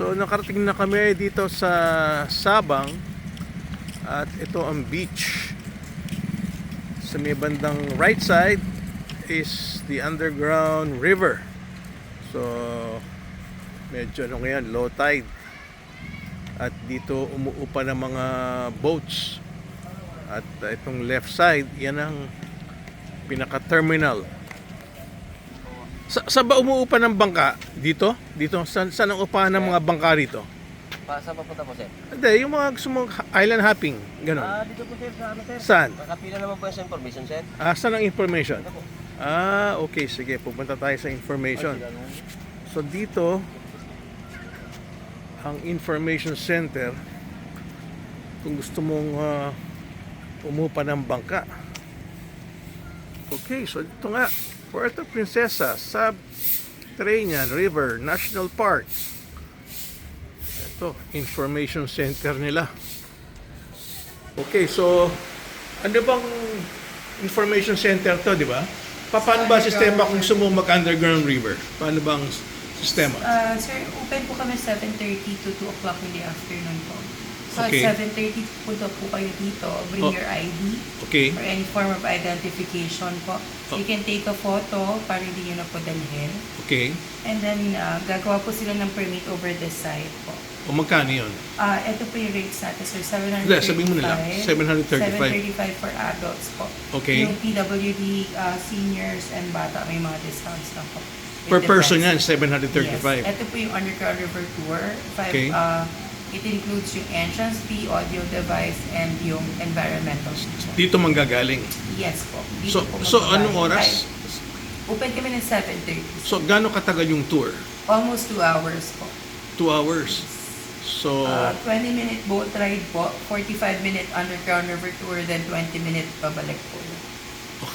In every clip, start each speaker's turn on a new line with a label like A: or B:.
A: So nakarating na kami dito sa Sabang at ito ang beach. Sa may bandang right side is the underground river. So medyo ano ngayon, low tide. At dito umuupa ng mga boats. At itong left side, yan ang pinaka-terminal. Saan ba umuupa ng bangka? Dito? Dito? Saan ang upahan ng mga bangka rito?
B: Saan papunta po, sir?
A: Hindi, yung mga gusto mong island hopping. Ganon.
B: Dito po, sir. Sa ano, sir?
A: Saan?
B: Nakapila naman po sa information, sir.
A: Saan ang information?
B: Ito po.
A: Okay. Sige. Pupunta tayo sa information. So, dito, ang information center, kung gusto mong umupa ng bangka. Okay. So, dito nga. Puerto Princesa Subterranean River National Park. Ito, information center nila. Okay, so ano bang information center to, di ba? Paano ba sistema kung gusto mo mag-underground river? Paano bang sistema?
C: Sir, open po kami 7:30 to 2 o'clock in the afternoon po. So
A: Okay.
C: at 7:30 punta po kayo dito, bring your ID
A: Okay.
C: or any form of identification po. You can take a photo para hindi nyo na po dalhin.
A: Okay.
C: And then, gagawa po sila ng permit over this side po.
A: O magkano yun?
C: Ito po yung rates natin, sir. 735.
A: Hindi, sabihin mo na lang. 735.
C: 735 for adults po.
A: Okay.
C: Yung PWD, seniors and bata, may mga discounts na po.
A: Per
C: It
A: person yan,
C: depends.
A: 735.
C: Yes. Ito po yung Underground River Tour.
A: Okay.
C: It includes yung entrance fee, audio device, and yung environmental fee.
A: Dito manggagaling.
C: Yes po. Dito po
A: So
C: magbabayad.
A: anong oras?
C: Open kami ng 7:30.
A: So gaano katagal yung tour?
C: Almost 2 hours po.
A: 2 hours. So
C: 20-minute boat ride po, 45-minute underground river tour, then 20-minute pabalik po.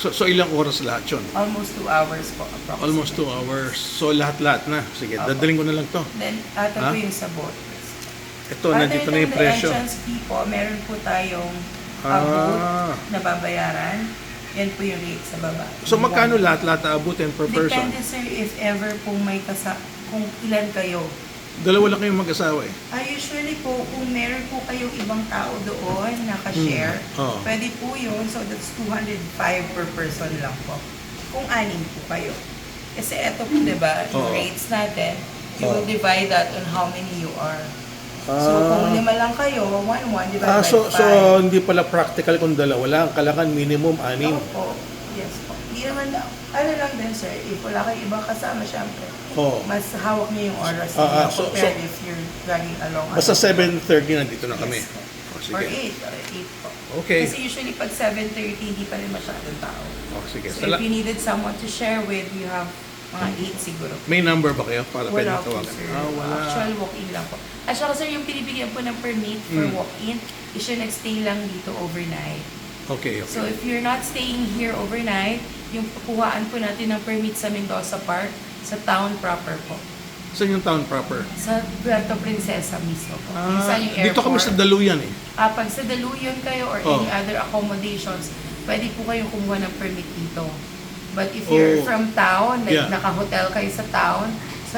A: so ilang oras lahat yun?
C: Almost 2 hours po, approximately.
A: Almost 2 hours. So lahat na. Sige,
C: Opo.
A: dadaling ko na lang to.
C: Then, ito
A: Ha?
C: po yung sa boat.
A: Ito, nandito na yung
C: Other than
A: presyo.
C: the entrance fee po, meron po tayong
A: Ah.
C: boat na babayaran. Yan po yung rate sa baba.
A: So magkano lahat aabutin per person?
C: Depende sir if ever kung may kung ilan kayo.
A: Dalawa lang kayong mag-asawa eh.
C: Usually po, kung meron po kayong ibang tao doon naka-share,
A: Oo.
C: pwede po yun. So that's 205 per person lang po. Kung anim po kayo. Kasi eto po, diba, yung
A: Oo.
C: rates natin, you
A: Oo.
C: will divide that on how many you are. So kung 5 lang kayo, 1-1 divided by 5.
A: So hindi pala practical kung dalawa lang. Kailangan minimum 6.
C: Opo. Yes po. Hindi naman, ano lang din sir, if wala kayo ibang kasama, syempre,
A: Oo.
C: mas hawak niyo yung oras
A: Ah,
C: niyo
A: so-
C: if you're dragging along.
A: Basta 7:30 nandito na kami.
C: Yes po.
A: O,
C: Or
A: sige.
C: 8. Or 8 po.
A: Okay.
C: Kasi usually pag 7:30, hindi pa rin masyadong tao.
A: O, sige.
C: So if you needed someone to share with, you have mga 8 siguro.
A: May number ba kayo para pwede
C: Wala po
A: tawagan?
C: sir.
A: Wala.
C: Actual walk-in lang po. At saka sir, yung pinibigyan po ng permit for walk-in, is yung nag-stay lang dito overnight.
A: Okay.
C: So if you're not staying here overnight, yung kukuhaan po natin ng permit sa Mendoza Park, sa town proper po.
A: Saan yung town proper?
C: Sa Puerto Princesa mismo po. Yung sa yung
A: Dito kami sa Daluyan eh.
C: Pag sa Daluyan kayo or
A: Oh.
C: any other accommodations, pwede po kayong kumuha ng permit dito. But if you're from town, like
A: Yeah.
C: naka-hotel kayo sa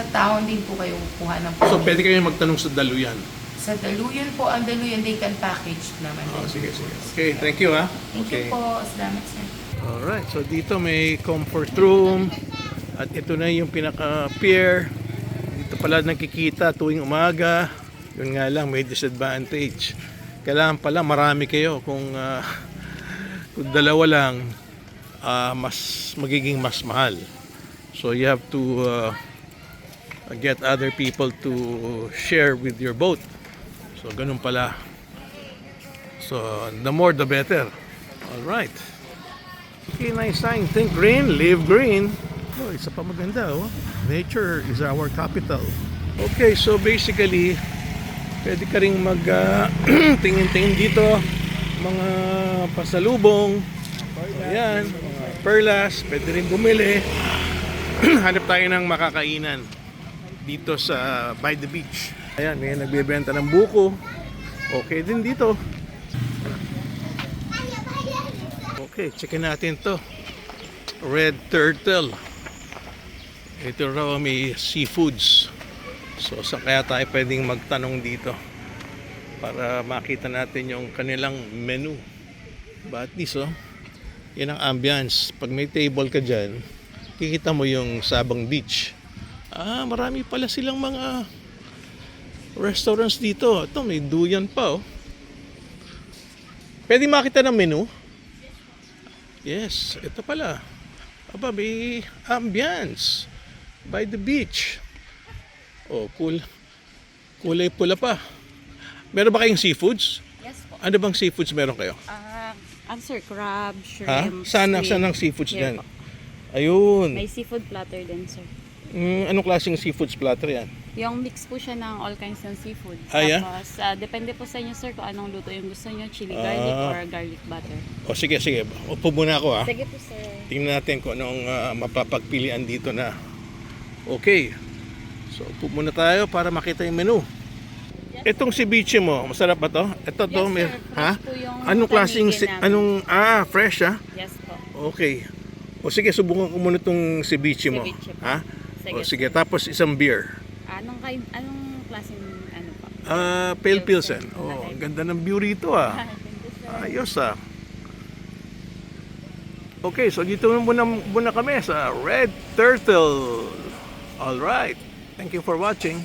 C: town din po kayo kukuha ng permit.
A: So pwede kayo magtanong sa Daluyan.
C: Sa Daluyan po, ang Daluyan they can package naman.
A: Sige. Okay, thank you ha.
C: Thank you po. Salamat sir.
A: Alright, so dito may comfort room at ito na yung pinaka-pier. Dito pala nakikita tuwing umaga. Yun nga lang, may disadvantage. Kailangan pala marami kayo. Kung dalawa lang, mas magiging mas mahal. So you have to get other people to share with your boat. So ganun pala. So the more the better. Alright. Okay, nice sign. Think green, live green. Oh, isa pa maganda, oh. Nature is our capital. Okay, so basically, pwede ka rin mag tingin-tingin dito. Mga pasalubong. Ayan, mga perlas. Pwede rin bumili. Hanap tayo ng makakainan dito sa by the beach. Ayan, may nagbebenta ng buko. Okay din dito. Okay, checkin natin to. Red turtle. Ito raw may seafoods. So saan kaya tayo pwedeng magtanong dito para makita natin yung kanilang menu. But at least yan ang ambience. Pag may table ka dyan, kikita mo yung Sabang Beach. Marami pala silang mga restaurants dito. Ito, may duyan pa Pwede makita ng menu? Yes, ito pala. Aba, may ambience by the beach. Cool. Kulay pula pa. Meron ba kayong seafoods?
D: Yes po.
A: Ano bang seafoods meron kayo?
D: Sir, crab, shrimp,
A: Saan
D: squid.
A: ang seafoods
D: Here
A: dyan?
D: po.
A: Ayun.
D: May seafood platter din, sir.
A: Anong klaseng seafoods platter yan?
D: Yung mix po siya ng all kinds ng seafood.
A: Yeah?
D: Tapos, depende po sa inyo, sir, kung anong luto yung gusto nyo, chili garlic or garlic butter.
A: Sige. Upo muna ako
D: Sige po, sir.
A: Tingnan natin kung anong mapapagpilian dito na. Okay. So, upo muna tayo para makita yung menu. Itong ceviche mo, masarap ba to? Ito to,
D: Yes,
A: may,
D: sir. Fresh po yung
A: Anong klaseng,
D: tanigin
A: fresh
D: Yes po.
A: Okay. Sige, subukan ko muna itong ceviche mo.
D: Ceviche po.
A: Ha?
D: Sige,
A: Tapos isang beer.
D: Anong klaseng ano po?
A: Pale
D: Pilsen.
A: Pilsen.
D: Okay.
A: Ang ganda ng view rito
D: Thank you, sir.
A: Ayos Okay, so dito muna kami sa Red Turtle. Alright. Thank you for watching.